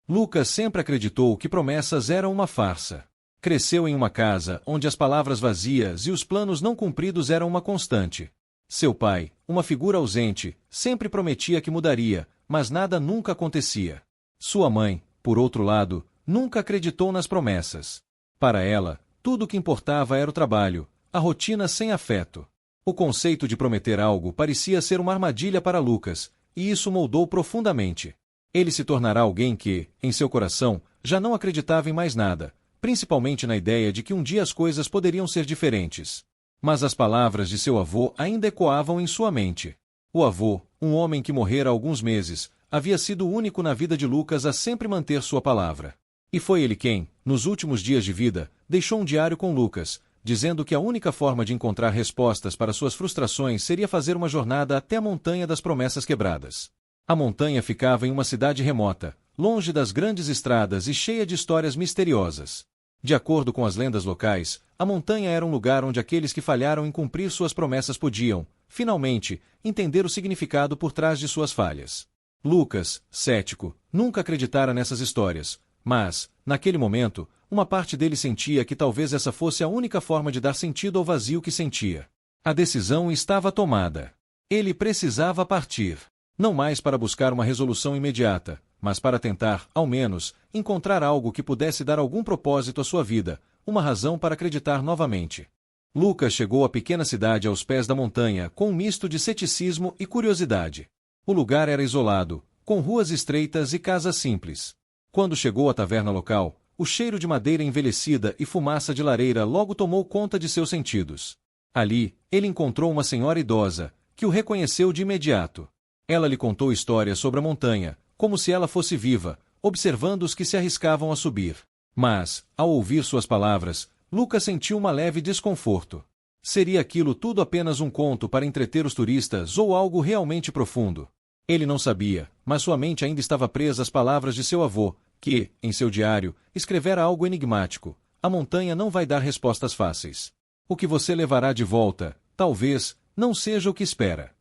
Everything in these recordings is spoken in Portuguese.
Lucas sempre acreditou que promessas eram uma farsa. Cresceu em uma casa onde as palavras vazias e os planos não cumpridos eram uma constante. Seu pai, uma figura ausente, sempre prometia que mudaria, mas nada nunca acontecia. Sua mãe, por outro lado, nunca acreditou nas promessas. Para ela, tudo o que importava era o trabalho, a rotina sem afeto. O conceito de prometer algo parecia ser uma armadilha para Lucas, e isso moldou profundamente. Ele se tornará alguém que, em seu coração, já não acreditava em mais nada, principalmente na ideia de que um dia as coisas poderiam ser diferentes. Mas as palavras de seu avô ainda ecoavam em sua mente. O avô, um homem que morrera há alguns meses, havia sido o único na vida de Lucas a sempre manter sua palavra. E foi ele quem, nos últimos dias de vida, deixou um diário com Lucas, dizendo que a única forma de encontrar respostas para suas frustrações seria fazer uma jornada até a Montanha das Promessas Quebradas. A montanha ficava em uma cidade remota, longe das grandes estradas e cheia de histórias misteriosas. De acordo com as lendas locais, a montanha era um lugar onde aqueles que falharam em cumprir suas promessas podiam, finalmente, entender o significado por trás de suas falhas. Lucas, cético, nunca acreditara nessas histórias, mas, naquele momento, uma parte dele sentia que talvez essa fosse a única forma de dar sentido ao vazio que sentia. A decisão estava tomada. Ele precisava partir. Não mais para buscar uma resolução imediata, mas para tentar, ao menos, encontrar algo que pudesse dar algum propósito à sua vida, uma razão para acreditar novamente. Lucas chegou à pequena cidade aos pés da montanha com um misto de ceticismo e curiosidade. O lugar era isolado, com ruas estreitas e casas simples. Quando chegou à taverna local, o cheiro de madeira envelhecida e fumaça de lareira logo tomou conta de seus sentidos. Ali, ele encontrou uma senhora idosa, que o reconheceu de imediato. Ela lhe contou histórias sobre a montanha, como se ela fosse viva, observando os que se arriscavam a subir. Mas, ao ouvir suas palavras, Lucas sentiu uma leve desconforto. Seria aquilo tudo apenas um conto para entreter os turistas ou algo realmente profundo? Ele não sabia, mas sua mente ainda estava presa às palavras de seu avô, que, em seu diário, escrevera algo enigmático: a montanha não vai dar respostas fáceis. O que você levará de volta, talvez, não seja o que espera.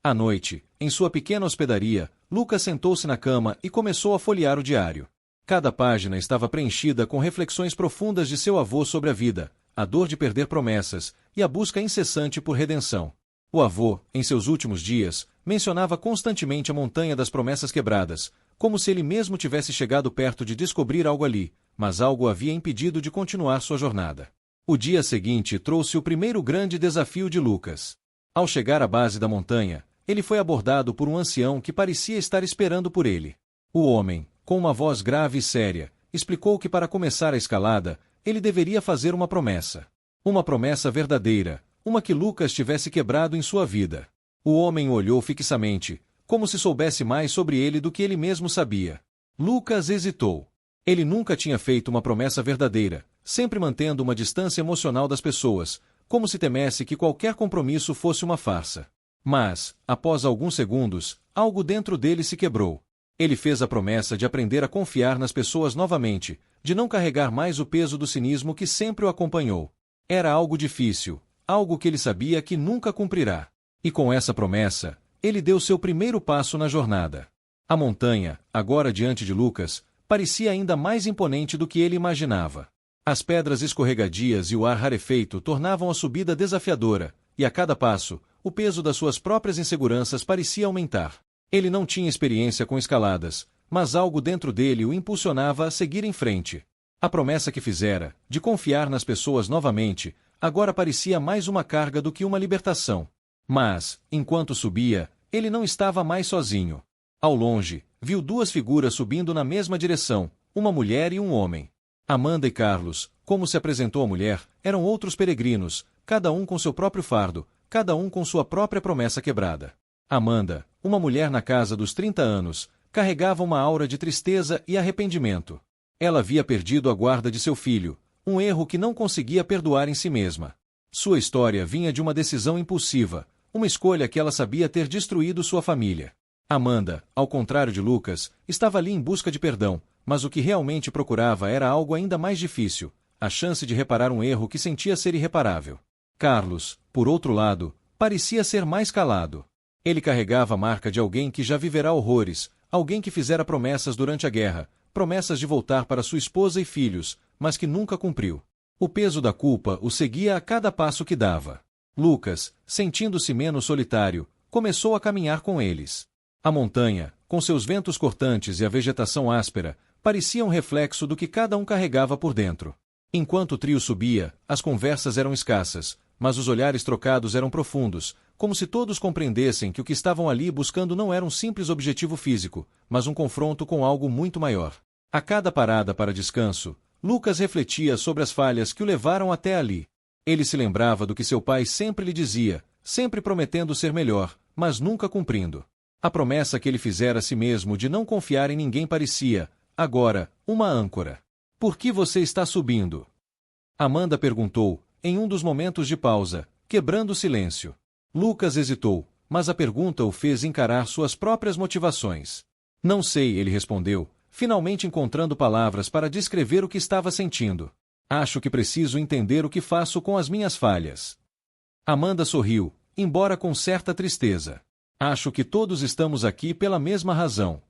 À noite, em sua pequena hospedaria, Lucas sentou-se na cama e começou a folhear o diário. Cada página estava preenchida com reflexões profundas de seu avô sobre a vida, a dor de perder promessas e a busca incessante por redenção. O avô, em seus últimos dias, mencionava constantemente a Montanha das Promessas Quebradas, como se ele mesmo tivesse chegado perto de descobrir algo ali, mas algo o havia impedido de continuar sua jornada. O dia seguinte trouxe o primeiro grande desafio de Lucas. Ao chegar à base da montanha, ele foi abordado por um ancião que parecia estar esperando por ele. O homem, com uma voz grave e séria, explicou que para começar a escalada, ele deveria fazer uma promessa. Uma promessa verdadeira, uma que Lucas tivesse quebrado em sua vida. O homem o olhou fixamente, como se soubesse mais sobre ele do que ele mesmo sabia. Lucas hesitou. Ele nunca tinha feito uma promessa verdadeira, sempre mantendo uma distância emocional das pessoas, como se temesse que qualquer compromisso fosse uma farsa. Mas, após alguns segundos, algo dentro dele se quebrou. Ele fez a promessa de aprender a confiar nas pessoas novamente, de não carregar mais o peso do cinismo que sempre o acompanhou. Era algo difícil, algo que ele sabia que nunca cumprirá. E com essa promessa, ele deu seu primeiro passo na jornada. A montanha, agora diante de Lucas, parecia ainda mais imponente do que ele imaginava. As pedras escorregadias e o ar rarefeito tornavam a subida desafiadora, e a cada passo, o peso das suas próprias inseguranças parecia aumentar. Ele não tinha experiência com escaladas, mas algo dentro dele o impulsionava a seguir em frente. A promessa que fizera, de confiar nas pessoas novamente, agora parecia mais uma carga do que uma libertação. Mas, enquanto subia, ele não estava mais sozinho. Ao longe, viu duas figuras subindo na mesma direção, uma mulher e um homem. Amanda e Carlos, como se apresentou a mulher, eram outros peregrinos, cada um com seu próprio fardo, cada um com sua própria promessa quebrada. Amanda, uma mulher na casa dos 30 anos, carregava uma aura de tristeza e arrependimento. Ela havia perdido a guarda de seu filho, um erro que não conseguia perdoar em si mesma. Sua história vinha de uma decisão impulsiva, uma escolha que ela sabia ter destruído sua família. Amanda, ao contrário de Lucas, estava ali em busca de perdão, mas o que realmente procurava era algo ainda mais difícil, a chance de reparar um erro que sentia ser irreparável. Carlos, por outro lado, parecia ser mais calado. Ele carregava a marca de alguém que já viverá horrores, alguém que fizera promessas durante a guerra, promessas de voltar para sua esposa e filhos, mas que nunca cumpriu. O peso da culpa o seguia a cada passo que dava. Lucas, sentindo-se menos solitário, começou a caminhar com eles. A montanha, com seus ventos cortantes e a vegetação áspera, parecia um reflexo do que cada um carregava por dentro. Enquanto o trio subia, as conversas eram escassas, mas os olhares trocados eram profundos, como se todos compreendessem que o que estavam ali buscando não era um simples objetivo físico, mas um confronto com algo muito maior. A cada parada para descanso, Lucas refletia sobre as falhas que o levaram até ali. Ele se lembrava do que seu pai sempre lhe dizia, sempre prometendo ser melhor, mas nunca cumprindo. A promessa que ele fizera a si mesmo de não confiar em ninguém parecia, agora, uma âncora. Por que você está subindo? Amanda perguntou, em um dos momentos de pausa, quebrando o silêncio. Lucas hesitou, mas a pergunta o fez encarar suas próprias motivações. Não sei, ele respondeu, finalmente encontrando palavras para descrever o que estava sentindo. Acho que preciso entender o que faço com as minhas falhas. Amanda sorriu, embora com certa tristeza. Acho que todos estamos aqui pela mesma razão.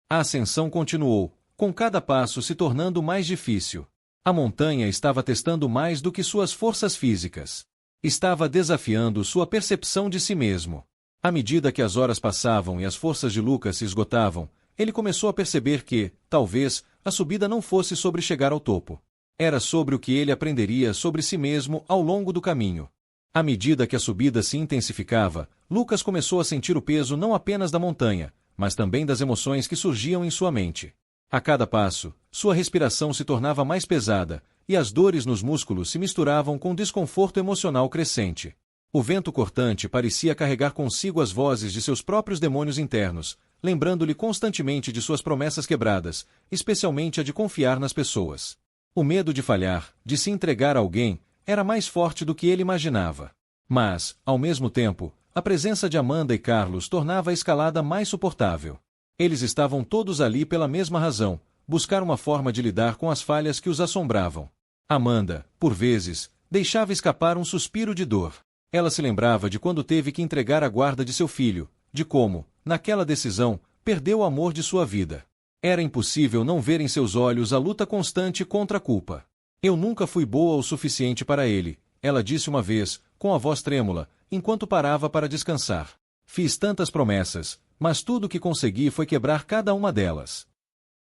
A ascensão continuou, com cada passo se tornando mais difícil. A montanha estava testando mais do que suas forças físicas. Estava desafiando sua percepção de si mesmo. À medida que as horas passavam e as forças de Lucas se esgotavam, ele começou a perceber que, talvez, a subida não fosse sobre chegar ao topo. Era sobre o que ele aprenderia sobre si mesmo ao longo do caminho. À medida que a subida se intensificava, Lucas começou a sentir o peso não apenas da montanha, mas também das emoções que surgiam em sua mente. A cada passo, sua respiração se tornava mais pesada, e as dores nos músculos se misturavam com desconforto emocional crescente. O vento cortante parecia carregar consigo as vozes de seus próprios demônios internos, lembrando-lhe constantemente de suas promessas quebradas, especialmente a de confiar nas pessoas. O medo de falhar, de se entregar a alguém, era mais forte do que ele imaginava. Mas, ao mesmo tempo, a presença de Amanda e Carlos tornava a escalada mais suportável. Eles estavam todos ali pela mesma razão, buscar uma forma de lidar com as falhas que os assombravam. Amanda, por vezes, deixava escapar um suspiro de dor. Ela se lembrava de quando teve que entregar a guarda de seu filho, de como, naquela decisão, perdeu o amor de sua vida. Era impossível não ver em seus olhos a luta constante contra a culpa. Eu nunca fui boa o suficiente para ele, ela disse uma vez, com a voz trêmula, enquanto parava para descansar. Fiz tantas promessas, mas tudo o que consegui foi quebrar cada uma delas.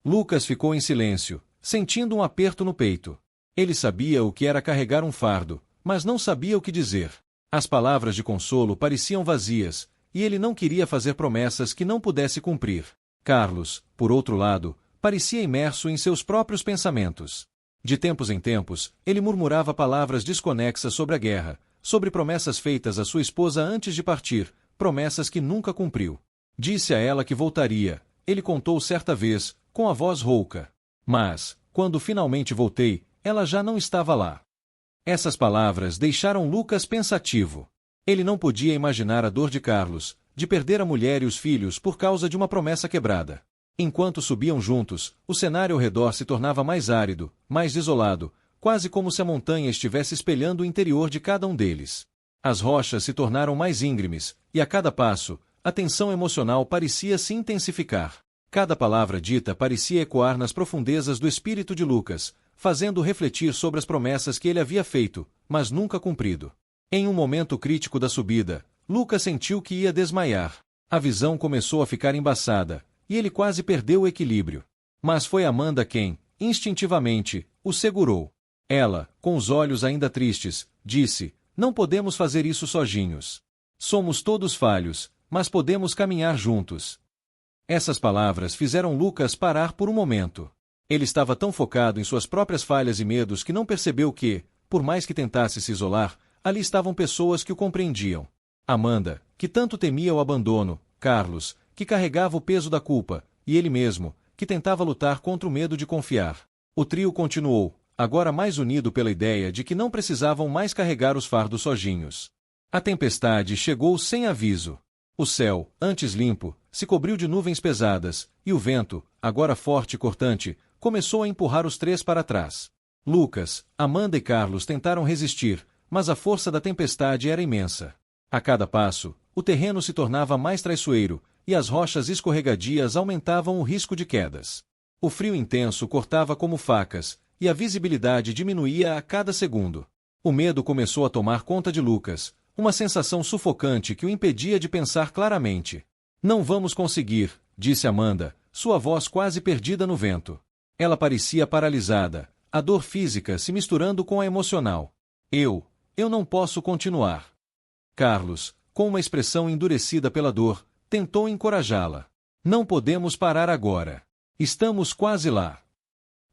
Lucas ficou em silêncio, sentindo um aperto no peito. Ele sabia o que era carregar um fardo, mas não sabia o que dizer. As palavras de consolo pareciam vazias, e ele não queria fazer promessas que não pudesse cumprir. Carlos, por outro lado, parecia imerso em seus próprios pensamentos. De tempos em tempos, ele murmurava palavras desconexas sobre a guerra, sobre promessas feitas à sua esposa antes de partir, promessas que nunca cumpriu. Disse a ela que voltaria, ele contou certa vez, com a voz rouca. Mas, quando finalmente voltei, ela já não estava lá. Essas palavras deixaram Lucas pensativo. Ele não podia imaginar a dor de Carlos, de perder a mulher e os filhos por causa de uma promessa quebrada. Enquanto subiam juntos, o cenário ao redor se tornava mais árido, mais desolado, quase como se a montanha estivesse espelhando o interior de cada um deles. As rochas se tornaram mais íngremes, e a cada passo, a tensão emocional parecia se intensificar. Cada palavra dita parecia ecoar nas profundezas do espírito de Lucas, fazendo refletir sobre as promessas que ele havia feito, mas nunca cumprido. Em um momento crítico da subida, Lucas sentiu que ia desmaiar. A visão começou a ficar embaçada, e ele quase perdeu o equilíbrio. Mas foi Amanda quem, instintivamente, o segurou. Ela, com os olhos ainda tristes, disse: "Não podemos fazer isso sozinhos. Somos todos falhos, mas podemos caminhar juntos." Essas palavras fizeram Lucas parar por um momento. Ele estava tão focado em suas próprias falhas e medos que não percebeu que, por mais que tentasse se isolar, ali estavam pessoas que o compreendiam. Amanda, que tanto temia o abandono, Carlos, que carregava o peso da culpa, e ele mesmo, que tentava lutar contra o medo de confiar. O trio continuou, agora mais unido pela ideia de que não precisavam mais carregar os fardos sozinhos. A tempestade chegou sem aviso. O céu, antes limpo, se cobriu de nuvens pesadas, e o vento, agora forte e cortante, começou a empurrar os três para trás. Lucas, Amanda e Carlos tentaram resistir, mas a força da tempestade era imensa. A cada passo, o terreno se tornava mais traiçoeiro, e as rochas escorregadias aumentavam o risco de quedas. O frio intenso cortava como facas, e a visibilidade diminuía a cada segundo. O medo começou a tomar conta de Lucas, uma sensação sufocante que o impedia de pensar claramente. Não vamos conseguir, disse Amanda, sua voz quase perdida no vento. Ela parecia paralisada, a dor física se misturando com a emocional. Eu não posso continuar. Carlos, com uma expressão endurecida pela dor, tentou encorajá-la. Não podemos parar agora. Estamos quase lá.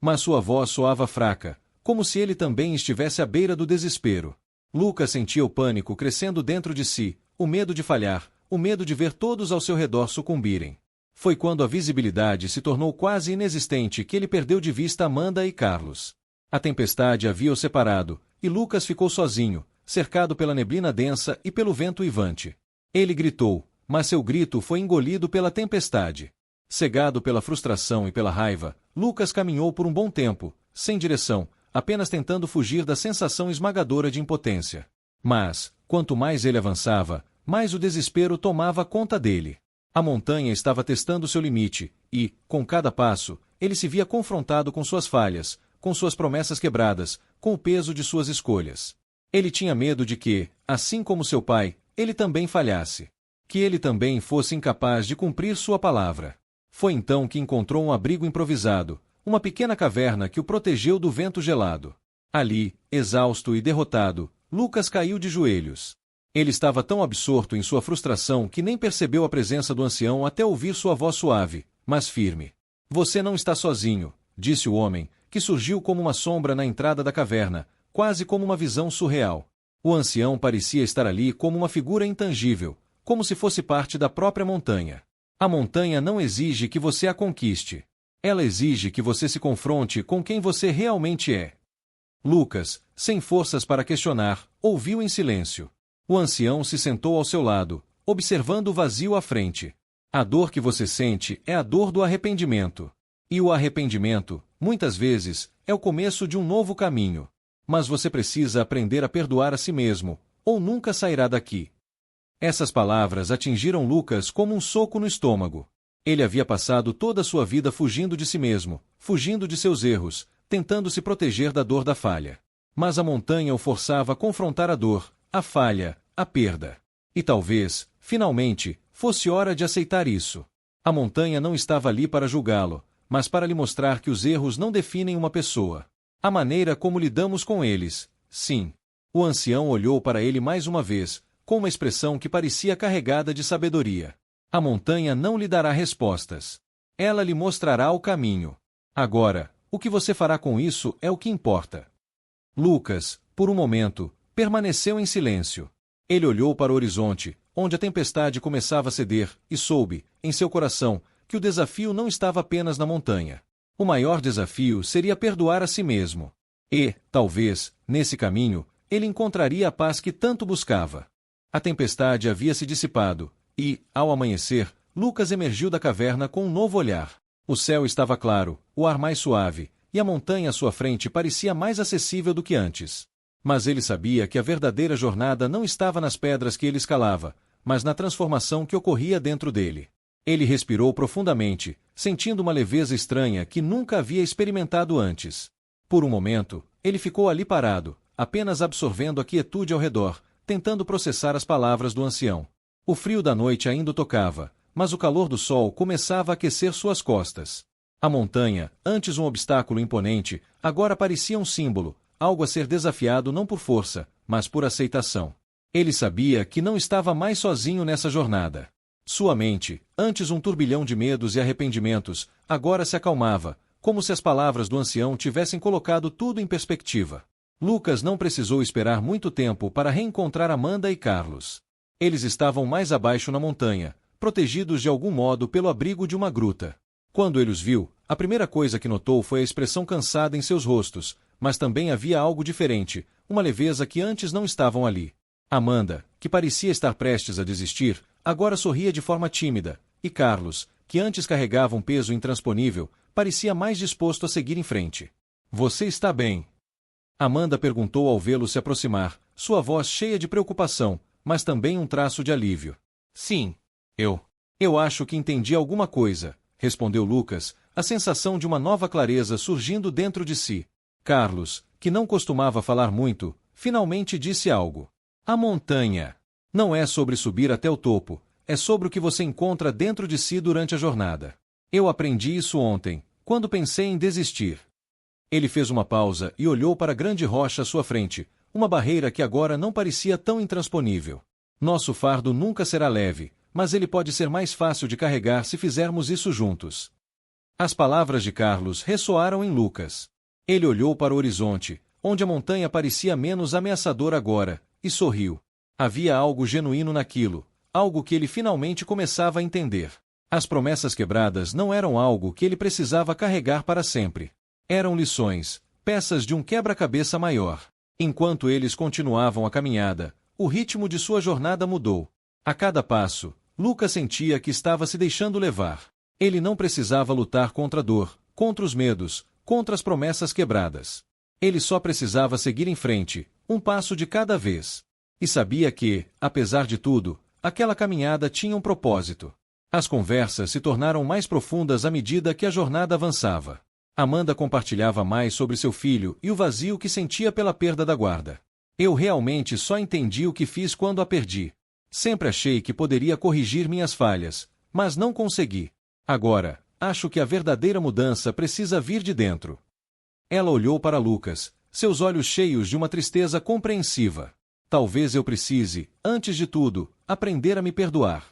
Mas sua voz soava fraca, como se ele também estivesse à beira do desespero. Lucas sentia o pânico crescendo dentro de si, o medo de falhar, o medo de ver todos ao seu redor sucumbirem. Foi quando a visibilidade se tornou quase inexistente que ele perdeu de vista Amanda e Carlos. A tempestade havia os separado, e Lucas ficou sozinho, cercado pela neblina densa e pelo vento uivante. Ele gritou, mas seu grito foi engolido pela tempestade. Cegado pela frustração e pela raiva, Lucas caminhou por um bom tempo, sem direção, apenas tentando fugir da sensação esmagadora de impotência. Mas, quanto mais ele avançava, mais o desespero tomava conta dele. A montanha estava testando seu limite, e, com cada passo, ele se via confrontado com suas falhas, com suas promessas quebradas, com o peso de suas escolhas. Ele tinha medo de que, assim como seu pai, ele também falhasse. Que ele também fosse incapaz de cumprir sua palavra. Foi então que encontrou um abrigo improvisado, uma pequena caverna que o protegeu do vento gelado. Ali, exausto e derrotado, Lucas caiu de joelhos. Ele estava tão absorto em sua frustração que nem percebeu a presença do ancião até ouvir sua voz suave, mas firme. Você não está sozinho, disse o homem, que surgiu como uma sombra na entrada da caverna, quase como uma visão surreal. O ancião parecia estar ali como uma figura intangível, como se fosse parte da própria montanha. A montanha não exige que você a conquiste. Ela exige que você se confronte com quem você realmente é. Lucas, sem forças para questionar, ouviu em silêncio. O ancião se sentou ao seu lado, observando o vazio à frente. A dor que você sente é a dor do arrependimento. E o arrependimento, muitas vezes, é o começo de um novo caminho. Mas você precisa aprender a perdoar a si mesmo, ou nunca sairá daqui. Essas palavras atingiram Lucas como um soco no estômago. Ele havia passado toda a sua vida fugindo de si mesmo, fugindo de seus erros, tentando se proteger da dor da falha. Mas a montanha o forçava a confrontar a dor, a falha, a perda. E talvez, finalmente, fosse hora de aceitar isso. A montanha não estava ali para julgá-lo, mas para lhe mostrar que os erros não definem uma pessoa. A maneira como lidamos com eles, sim. O ancião olhou para ele mais uma vez, com uma expressão que parecia carregada de sabedoria. A montanha não lhe dará respostas. Ela lhe mostrará o caminho. Agora, o que você fará com isso é o que importa. Lucas, por um momento, permaneceu em silêncio. Ele olhou para o horizonte, onde a tempestade começava a ceder, e soube, em seu coração, que o desafio não estava apenas na montanha. O maior desafio seria perdoar a si mesmo. E, talvez, nesse caminho, ele encontraria a paz que tanto buscava. A tempestade havia se dissipado, e, ao amanhecer, Lucas emergiu da caverna com um novo olhar. O céu estava claro, o ar mais suave, e a montanha à sua frente parecia mais acessível do que antes. Mas ele sabia que a verdadeira jornada não estava nas pedras que ele escalava, mas na transformação que ocorria dentro dele. Ele respirou profundamente, sentindo uma leveza estranha que nunca havia experimentado antes. Por um momento, ele ficou ali parado, apenas absorvendo a quietude ao redor, tentando processar as palavras do ancião. O frio da noite ainda o tocava, mas o calor do sol começava a aquecer suas costas. A montanha, antes um obstáculo imponente, agora parecia um símbolo, algo a ser desafiado não por força, mas por aceitação. Ele sabia que não estava mais sozinho nessa jornada. Sua mente, antes um turbilhão de medos e arrependimentos, agora se acalmava, como se as palavras do ancião tivessem colocado tudo em perspectiva. Lucas não precisou esperar muito tempo para reencontrar Amanda e Carlos. Eles estavam mais abaixo na montanha, protegidos de algum modo pelo abrigo de uma gruta. Quando ele os viu, a primeira coisa que notou foi a expressão cansada em seus rostos, mas também havia algo diferente, uma leveza que antes não estavam ali. Amanda, que parecia estar prestes a desistir, agora sorria de forma tímida, e Carlos, que antes carregava um peso intransponível, parecia mais disposto a seguir em frente. Você está bem? Amanda perguntou ao vê-lo se aproximar, sua voz cheia de preocupação, mas também um traço de alívio. Sim, eu acho que entendi alguma coisa, respondeu Lucas, a sensação de uma nova clareza surgindo dentro de si. Carlos, que não costumava falar muito, finalmente disse algo. A montanha não é sobre subir até o topo, é sobre o que você encontra dentro de si durante a jornada. Eu aprendi isso ontem, quando pensei em desistir. Ele fez uma pausa e olhou para a grande rocha à sua frente, uma barreira que agora não parecia tão intransponível. Nosso fardo nunca será leve, mas ele pode ser mais fácil de carregar se fizermos isso juntos. As palavras de Carlos ressoaram em Lucas. Ele olhou para o horizonte, onde a montanha parecia menos ameaçadora agora, e sorriu. Havia algo genuíno naquilo, algo que ele finalmente começava a entender. As promessas quebradas não eram algo que ele precisava carregar para sempre. Eram lições, peças de um quebra-cabeça maior. Enquanto eles continuavam a caminhada, o ritmo de sua jornada mudou. A cada passo, Lucas sentia que estava se deixando levar. Ele não precisava lutar contra a dor, contra os medos, contra as promessas quebradas. Ele só precisava seguir em frente, um passo de cada vez. E sabia que, apesar de tudo, aquela caminhada tinha um propósito. As conversas se tornaram mais profundas à medida que a jornada avançava. Amanda compartilhava mais sobre seu filho e o vazio que sentia pela perda da guarda. Eu realmente só entendi o que fiz quando a perdi. Sempre achei que poderia corrigir minhas falhas, mas não consegui. Agora, acho que a verdadeira mudança precisa vir de dentro. Ela olhou para Lucas, seus olhos cheios de uma tristeza compreensiva. Talvez eu precise, antes de tudo, aprender a me perdoar.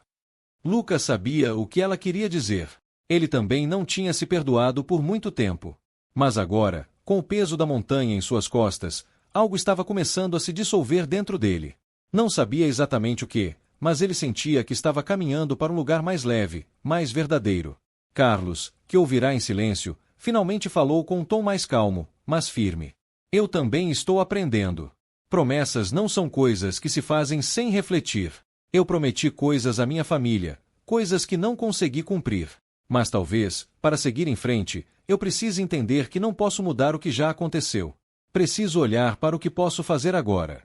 Lucas sabia o que ela queria dizer. Ele também não tinha se perdoado por muito tempo. Mas agora, com o peso da montanha em suas costas, algo estava começando a se dissolver dentro dele. Não sabia exatamente o que, mas ele sentia que estava caminhando para um lugar mais leve, mais verdadeiro. Carlos, que ouvirá em silêncio, finalmente falou com um tom mais calmo, mas firme. Eu também estou aprendendo. Promessas não são coisas que se fazem sem refletir. Eu prometi coisas à minha família, coisas que não consegui cumprir. Mas talvez, para seguir em frente, eu precise entender que não posso mudar o que já aconteceu. Preciso olhar para o que posso fazer agora.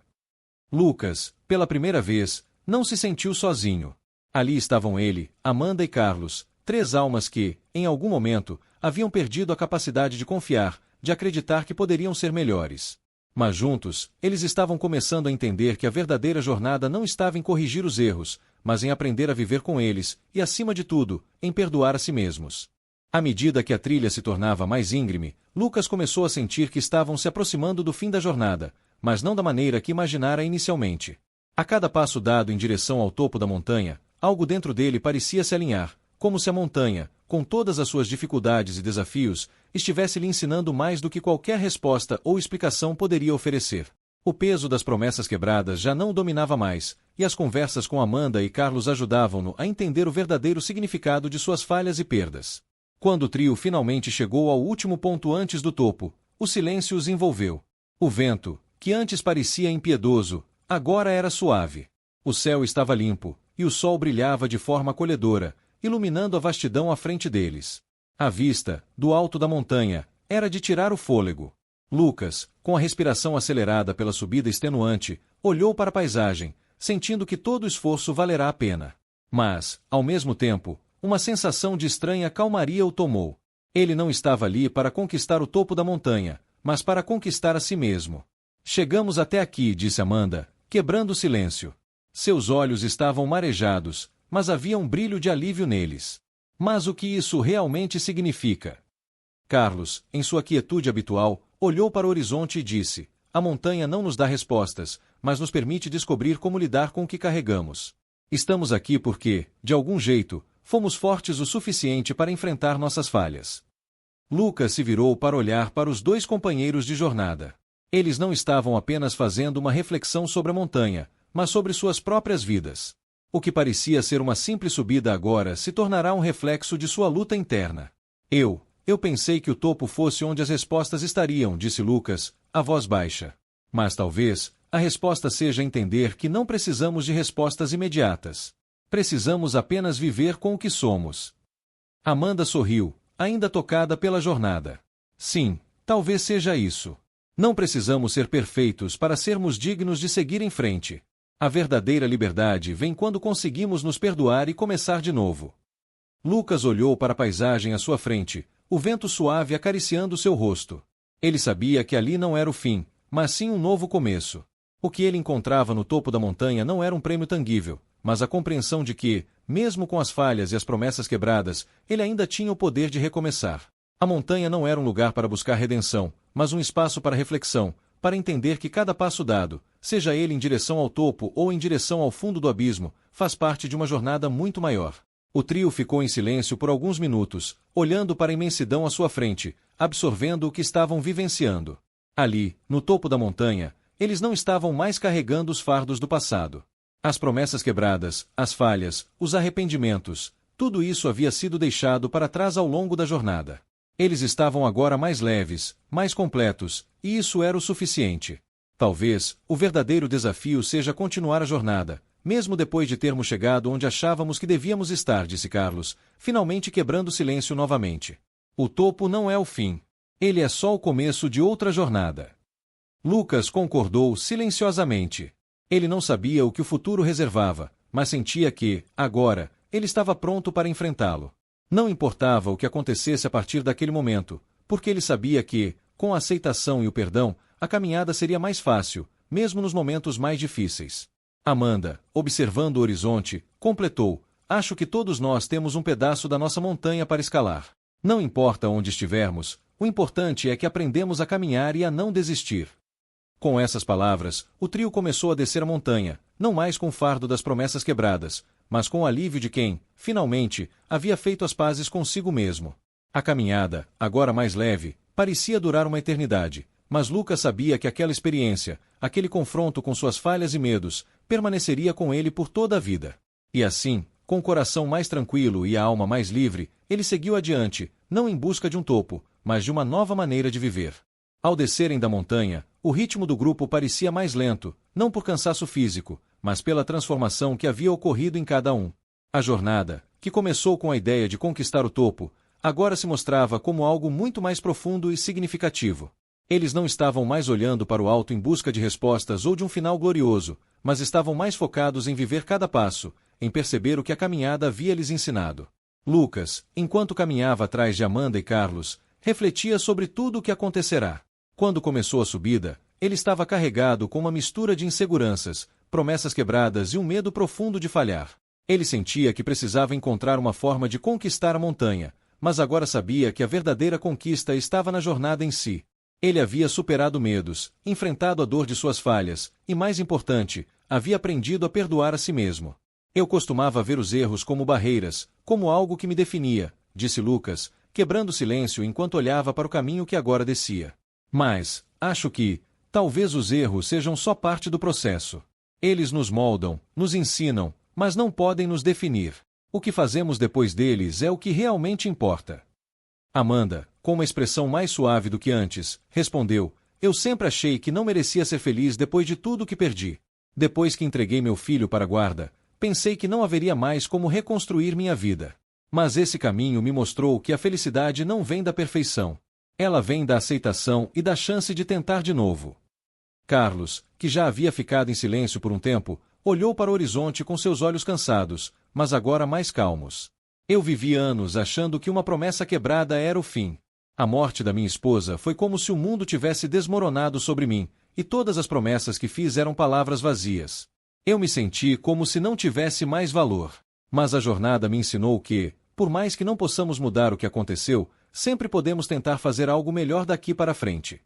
Lucas, pela primeira vez, não se sentiu sozinho. Ali estavam ele, Amanda e Carlos, três almas que, em algum momento, haviam perdido a capacidade de confiar, de acreditar que poderiam ser melhores. Mas juntos, eles estavam começando a entender que a verdadeira jornada não estava em corrigir os erros, mas em aprender a viver com eles, e acima de tudo, em perdoar a si mesmos. À medida que a trilha se tornava mais íngreme, Lucas começou a sentir que estavam se aproximando do fim da jornada, mas não da maneira que imaginara inicialmente. A cada passo dado em direção ao topo da montanha, algo dentro dele parecia se alinhar, como se a montanha, com todas as suas dificuldades e desafios, estivesse lhe ensinando mais do que qualquer resposta ou explicação poderia oferecer. O peso das promessas quebradas já não o dominava mais, e as conversas com Amanda e Carlos ajudavam-no a entender o verdadeiro significado de suas falhas e perdas. Quando o trio finalmente chegou ao último ponto antes do topo, o silêncio os envolveu. O vento, que antes parecia impiedoso, agora era suave. O céu estava limpo, e o sol brilhava de forma acolhedora, iluminando a vastidão à frente deles. A vista, do alto da montanha, era de tirar o fôlego. Lucas, com a respiração acelerada pela subida extenuante, olhou para a paisagem, sentindo que todo esforço valerá a pena. Mas, ao mesmo tempo, uma sensação de estranha calmaria o tomou. Ele não estava ali para conquistar o topo da montanha, mas para conquistar a si mesmo. Chegamos até aqui, disse Amanda, quebrando o silêncio. Seus olhos estavam marejados, mas havia um brilho de alívio neles. Mas o que isso realmente significa? Carlos, em sua quietude habitual, olhou para o horizonte e disse: a montanha não nos dá respostas, mas nos permite descobrir como lidar com o que carregamos. Estamos aqui porque, de algum jeito, fomos fortes o suficiente para enfrentar nossas falhas. Lucas se virou para olhar para os dois companheiros de jornada. Eles não estavam apenas fazendo uma reflexão sobre a montanha, mas sobre suas próprias vidas. O que parecia ser uma simples subida agora se tornará um reflexo de sua luta interna. Eu pensei que o topo fosse onde as respostas estariam, disse Lucas, a voz baixa. Mas talvez, a resposta seja entender que não precisamos de respostas imediatas. Precisamos apenas viver com o que somos. Amanda sorriu, ainda tocada pela jornada. Sim, talvez seja isso. Não precisamos ser perfeitos para sermos dignos de seguir em frente. A verdadeira liberdade vem quando conseguimos nos perdoar e começar de novo. Lucas olhou para a paisagem à sua frente, o vento suave acariciando seu rosto. Ele sabia que ali não era o fim, mas sim um novo começo. O que ele encontrava no topo da montanha não era um prêmio tangível, mas a compreensão de que, mesmo com as falhas e as promessas quebradas, ele ainda tinha o poder de recomeçar. A montanha não era um lugar para buscar redenção, mas um espaço para reflexão, para entender que cada passo dado, seja ele em direção ao topo ou em direção ao fundo do abismo, faz parte de uma jornada muito maior. O trio ficou em silêncio por alguns minutos, olhando para a imensidão à sua frente, absorvendo o que estavam vivenciando. Ali, no topo da montanha, eles não estavam mais carregando os fardos do passado. As promessas quebradas, as falhas, os arrependimentos, tudo isso havia sido deixado para trás ao longo da jornada. Eles estavam agora mais leves, mais completos, e isso era o suficiente. Talvez, o verdadeiro desafio seja continuar a jornada, mesmo depois de termos chegado onde achávamos que devíamos estar, disse Carlos, finalmente quebrando o silêncio novamente. O topo não é o fim. Ele é só o começo de outra jornada. Lucas concordou silenciosamente. Ele não sabia o que o futuro reservava, mas sentia que, agora, ele estava pronto para enfrentá-lo. Não importava o que acontecesse a partir daquele momento, porque ele sabia que, com a aceitação e o perdão, a caminhada seria mais fácil, mesmo nos momentos mais difíceis. Amanda, observando o horizonte, completou: acho que todos nós temos um pedaço da nossa montanha para escalar. Não importa onde estivermos, o importante é que aprendemos a caminhar e a não desistir. Com essas palavras, o trio começou a descer a montanha, não mais com o fardo das promessas quebradas, mas com o alívio de quem, finalmente, havia feito as pazes consigo mesmo. A caminhada, agora mais leve, parecia durar uma eternidade, mas Lucas sabia que aquela experiência, aquele confronto com suas falhas e medos, permaneceria com ele por toda a vida. E assim, com o coração mais tranquilo e a alma mais livre, ele seguiu adiante, não em busca de um topo, mas de uma nova maneira de viver. Ao descerem da montanha, o ritmo do grupo parecia mais lento, não por cansaço físico, mas pela transformação que havia ocorrido em cada um. A jornada, que começou com a ideia de conquistar o topo, agora se mostrava como algo muito mais profundo e significativo. Eles não estavam mais olhando para o alto em busca de respostas ou de um final glorioso, mas estavam mais focados em viver cada passo, em perceber o que a caminhada havia lhes ensinado. Lucas, enquanto caminhava atrás de Amanda e Carlos, refletia sobre tudo o que acontecerá. Quando começou a subida, ele estava carregado com uma mistura de inseguranças, promessas quebradas e um medo profundo de falhar. Ele sentia que precisava encontrar uma forma de conquistar a montanha, mas agora sabia que a verdadeira conquista estava na jornada em si. Ele havia superado medos, enfrentado a dor de suas falhas, e mais importante, havia aprendido a perdoar a si mesmo. Eu costumava ver os erros como barreiras, como algo que me definia, disse Lucas, quebrando o silêncio enquanto olhava para o caminho que agora descia. Mas, acho que, talvez os erros sejam só parte do processo. Eles nos moldam, nos ensinam, mas não podem nos definir. O que fazemos depois deles é o que realmente importa. Amanda, com uma expressão mais suave do que antes, respondeu: eu sempre achei que não merecia ser feliz depois de tudo que perdi. Depois que entreguei meu filho para a guarda, pensei que não haveria mais como reconstruir minha vida. Mas esse caminho me mostrou que a felicidade não vem da perfeição. Ela vem da aceitação e da chance de tentar de novo. Carlos, que já havia ficado em silêncio por um tempo, olhou para o horizonte com seus olhos cansados, mas agora mais calmos. Eu vivi anos achando que uma promessa quebrada era o fim. A morte da minha esposa foi como se o mundo tivesse desmoronado sobre mim, e todas as promessas que fiz eram palavras vazias. Eu me senti como se não tivesse mais valor. Mas a jornada me ensinou que, por mais que não possamos mudar o que aconteceu, sempre podemos tentar fazer algo melhor daqui para frente.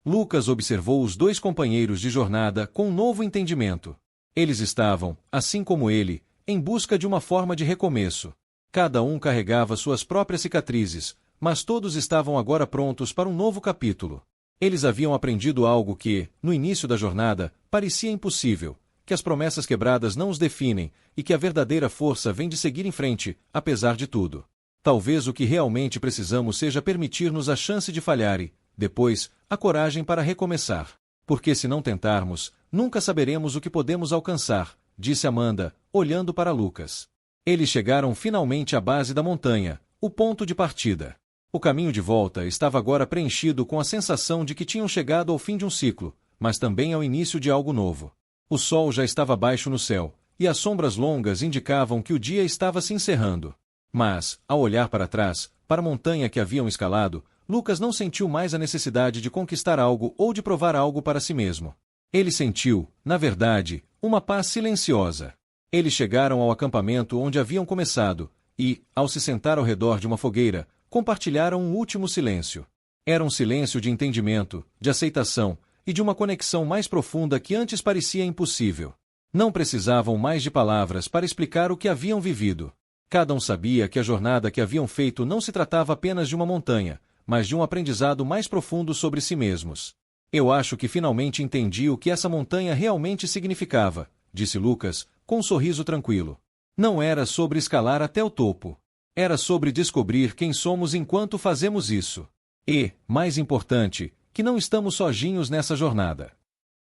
Lucas observou os dois companheiros de jornada com um novo entendimento. Eles estavam, assim como ele, em busca de uma forma de recomeço. Cada um carregava suas próprias cicatrizes, mas todos estavam agora prontos para um novo capítulo. Eles haviam aprendido algo que, no início da jornada, parecia impossível, que as promessas quebradas não os definem e que a verdadeira força vem de seguir em frente, apesar de tudo. Talvez o que realmente precisamos seja permitir-nos a chance de falhar e, depois, a coragem para recomeçar. Porque se não tentarmos, nunca saberemos o que podemos alcançar, disse Amanda, olhando para Lucas. Eles chegaram finalmente à base da montanha, o ponto de partida. O caminho de volta estava agora preenchido com a sensação de que tinham chegado ao fim de um ciclo, mas também ao início de algo novo. O sol já estava baixo no céu, e as sombras longas indicavam que o dia estava se encerrando. Mas, ao olhar para trás, Para a montanha que haviam escalado, Lucas não sentiu mais a necessidade de conquistar algo ou de provar algo para si mesmo. Ele sentiu, na verdade, uma paz silenciosa. Eles chegaram ao acampamento onde haviam começado, e, ao se sentar ao redor de uma fogueira, compartilharam um último silêncio. Era um silêncio de entendimento, de aceitação, e de uma conexão mais profunda que antes parecia impossível. Não precisavam mais de palavras para explicar o que haviam vivido. Cada um sabia que a jornada que haviam feito não se tratava apenas de uma montanha, mas de um aprendizado mais profundo sobre si mesmos. Eu acho que finalmente entendi o que essa montanha realmente significava, disse Lucas, com um sorriso tranquilo. Não era sobre escalar até o topo. Era sobre descobrir quem somos enquanto fazemos isso. E, mais importante, que não estamos sozinhos nessa jornada.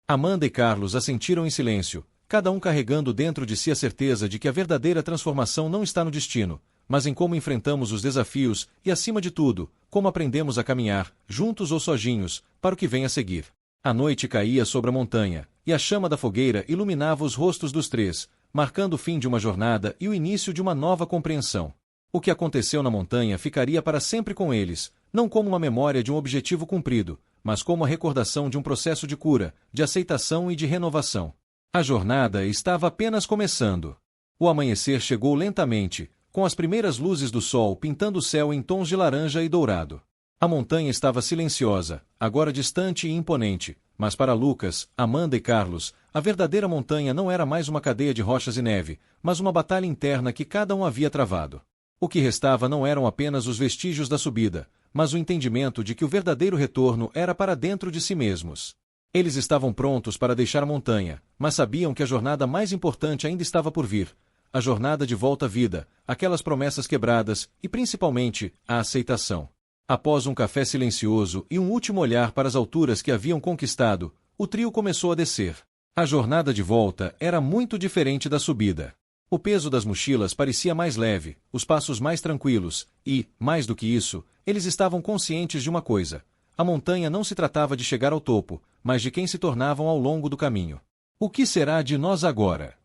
Amanda e Carlos assentiram em silêncio, cada um carregando dentro de si a certeza de que a verdadeira transformação não está no destino, mas em como enfrentamos os desafios e, acima de tudo, como aprendemos a caminhar, juntos ou sozinhos, para o que vem a seguir. A noite caía sobre a montanha, e a chama da fogueira iluminava os rostos dos três, marcando o fim de uma jornada e o início de uma nova compreensão. O que aconteceu na montanha ficaria para sempre com eles, não como uma memória de um objetivo cumprido, mas como a recordação de um processo de cura, de aceitação e de renovação. A jornada estava apenas começando. O amanhecer chegou lentamente, com as primeiras luzes do sol pintando o céu em tons de laranja e dourado. A montanha estava silenciosa, agora distante e imponente, mas para Lucas, Amanda e Carlos, a verdadeira montanha não era mais uma cadeia de rochas e neve, mas uma batalha interna que cada um havia travado. O que restava não eram apenas os vestígios da subida, mas o entendimento de que o verdadeiro retorno era para dentro de si mesmos. Eles estavam prontos para deixar a montanha, mas sabiam que a jornada mais importante ainda estava por vir, a jornada de volta à vida, aquelas promessas quebradas e, principalmente, a aceitação. Após um café silencioso e um último olhar para as alturas que haviam conquistado, o trio começou a descer. A jornada de volta era muito diferente da subida. O peso das mochilas parecia mais leve, os passos mais tranquilos, e, mais do que isso, eles estavam conscientes de uma coisa. A montanha não se tratava de chegar ao topo, mas de quem se tornavam ao longo do caminho. O que será de nós agora?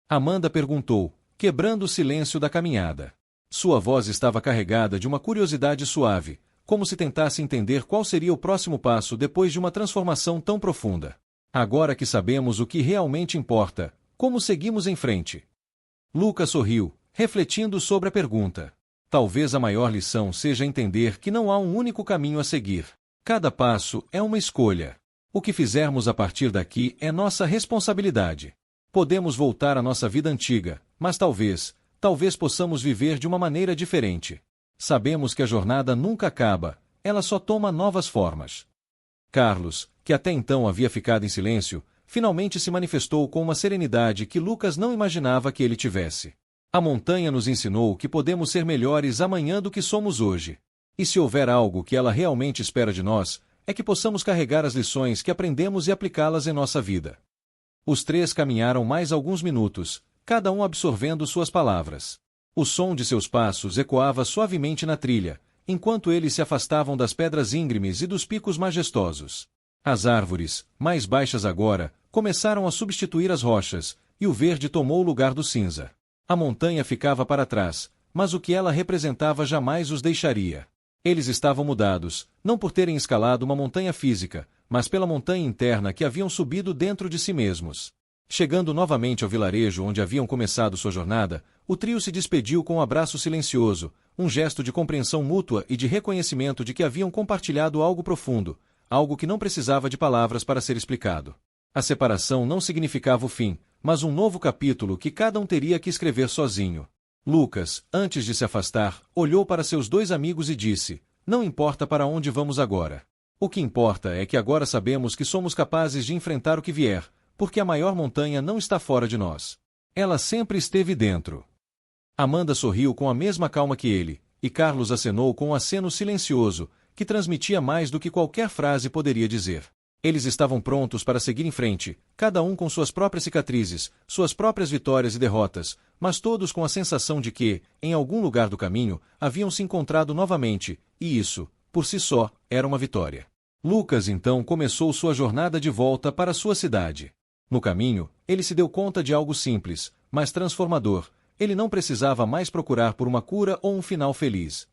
Amanda perguntou, quebrando o silêncio da caminhada. Sua voz estava carregada de uma curiosidade suave, como se tentasse entender qual seria o próximo passo depois de uma transformação tão profunda. Agora que sabemos o que realmente importa, como seguimos em frente? Lucas sorriu, refletindo sobre a pergunta. Talvez a maior lição seja entender que não há um único caminho a seguir. Cada passo é uma escolha. O que fizermos a partir daqui é nossa responsabilidade. Podemos voltar à nossa vida antiga, mas talvez possamos viver de uma maneira diferente. Sabemos que a jornada nunca acaba, ela só toma novas formas. Carlos, que até então havia ficado em silêncio, finalmente se manifestou com uma serenidade que Lucas não imaginava que ele tivesse. A montanha nos ensinou que podemos ser melhores amanhã do que somos hoje. E se houver algo que ela realmente espera de nós, é que possamos carregar as lições que aprendemos e aplicá-las em nossa vida. Os três caminharam mais alguns minutos, cada um absorvendo suas palavras. O som de seus passos ecoava suavemente na trilha, enquanto eles se afastavam das pedras íngremes e dos picos majestosos. As árvores, mais baixas agora, começaram a substituir as rochas, e o verde tomou o lugar do cinza. A montanha ficava para trás, mas o que ela representava jamais os deixaria. Eles estavam mudados, não por terem escalado uma montanha física, mas pela montanha interna que haviam subido dentro de si mesmos. Chegando novamente ao vilarejo onde haviam começado sua jornada, o trio se despediu com um abraço silencioso, um gesto de compreensão mútua e de reconhecimento de que haviam compartilhado algo profundo, algo que não precisava de palavras para ser explicado. A separação não significava o fim, mas um novo capítulo que cada um teria que escrever sozinho. Lucas, antes de se afastar, olhou para seus dois amigos e disse: "Não importa para onde vamos agora. O que importa é que agora sabemos que somos capazes de enfrentar o que vier, porque a maior montanha não está fora de nós. Ela sempre esteve dentro." Amanda sorriu com a mesma calma que ele, e Carlos acenou com um aceno silencioso, que transmitia mais do que qualquer frase poderia dizer. Eles estavam prontos para seguir em frente, cada um com suas próprias cicatrizes, suas próprias vitórias e derrotas, mas todos com a sensação de que, em algum lugar do caminho, haviam se encontrado novamente, e isso, por si só, era uma vitória. Lucas então começou sua jornada de volta para sua cidade. No caminho, ele se deu conta de algo simples, mas transformador. Ele não precisava mais procurar por uma cura ou um final feliz.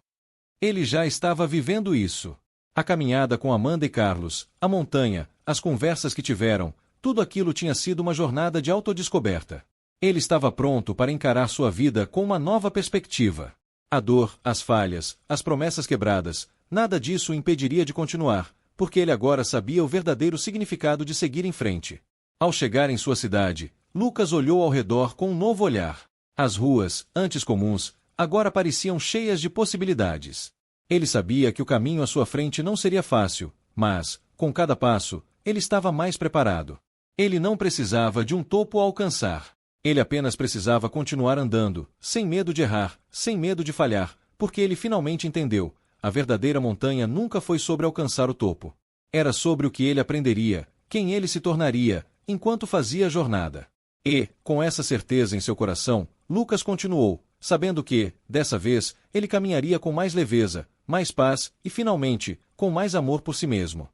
Ele já estava vivendo isso. A caminhada com Amanda e Carlos, a montanha, as conversas que tiveram, tudo aquilo tinha sido uma jornada de autodescoberta. Ele estava pronto para encarar sua vida com uma nova perspectiva. A dor, as falhas, as promessas quebradas, nada disso o impediria de continuar, porque ele agora sabia o verdadeiro significado de seguir em frente. Ao chegar em sua cidade, Lucas olhou ao redor com um novo olhar. As ruas, antes comuns, agora pareciam cheias de possibilidades. Ele sabia que o caminho à sua frente não seria fácil, mas, com cada passo, ele estava mais preparado. Ele não precisava de um topo a alcançar. Ele apenas precisava continuar andando, sem medo de errar, sem medo de falhar, porque ele finalmente entendeu: a verdadeira montanha nunca foi sobre alcançar o topo. Era sobre o que ele aprenderia, quem ele se tornaria, enquanto fazia a jornada. E, com essa certeza em seu coração, Lucas continuou, sabendo que, dessa vez, ele caminharia com mais leveza, mais paz e, finalmente, com mais amor por si mesmo.